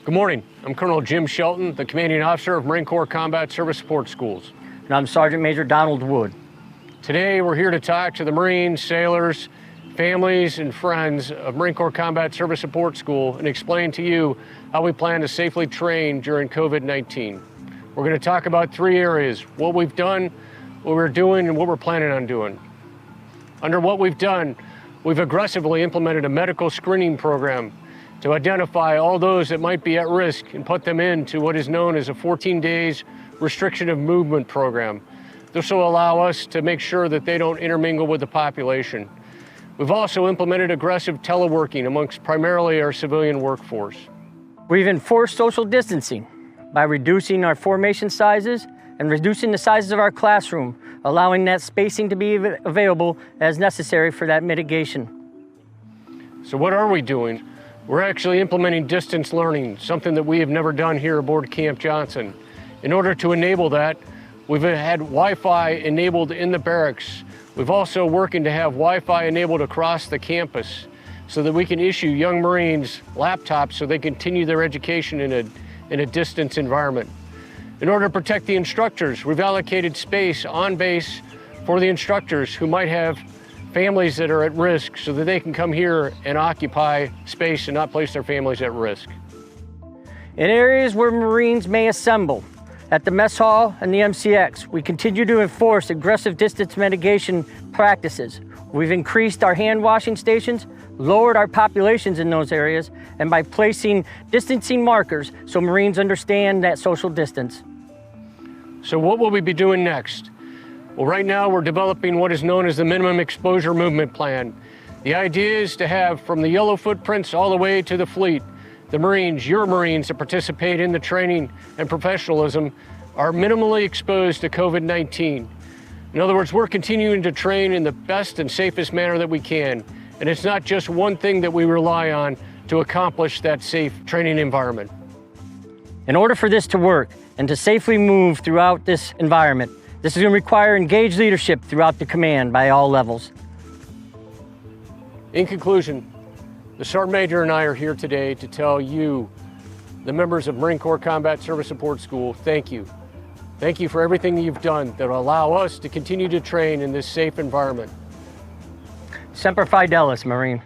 Good morning. I'm Colonel Jim Shelton, the Commanding Officer of Marine Corps Combat Service Support Schools. And I'm Sergeant Major Donald Wood. Today we're here to talk to the Marines, sailors, families, and friends of Marine Corps Combat Service Support School and explain to you how we plan to safely train during COVID-19. We're going to talk about three areas: what we've done, what we're doing, and what we're planning on doing. Under what we've done, we've aggressively implemented a medical screening program to identify all those that might be at risk and put them into what is known as a 14 days restriction of movement program. This will allow us to make sure that they don't intermingle with the population. We've also implemented aggressive teleworking amongst primarily our civilian workforce. We've enforced social distancing by reducing our formation sizes and reducing the sizes of our classroom, allowing that spacing to be available as necessary for that mitigation. So what are we doing? We're actually implementing distance learning, something that we have never done here aboard Camp Johnson. In order to enable that, we've had Wi-Fi enabled in the barracks. We've also working to have Wi-Fi enabled across the campus so that we can issue young Marines laptops so they continue their education in a distance environment. In order to protect the instructors, we've allocated space on base for the instructors who might have families that are at risk so that they can come here and occupy space and not place their families at risk. In areas where Marines may assemble, at the mess hall and the Mccs, we continue to enforce aggressive distance mitigation practices. We've increased our hand washing stations, lowered our populations in those areas, and by placing distancing markers so Marines understand that social distance. So what will we be doing next? Well, right now we're developing what is known as the minimum exposure movement plan. The idea is to have from the yellow footprints all the way to the fleet, the Marines, your Marines that participate in the training and professionalism are minimally exposed to COVID-19. In other words, we're continuing to train in the best and safest manner that we can. And it's not just one thing that we rely on to accomplish that safe training environment. In order for this to work and to safely move throughout this environment, this is going to require engaged leadership throughout the command by all levels. In conclusion, the Sergeant Major and I are here today to tell you, the members of Marine Corps Combat Service Support School, thank you. Thank you for everything that you've done that will allow us to continue to train in this safe environment. Semper Fidelis, Marine.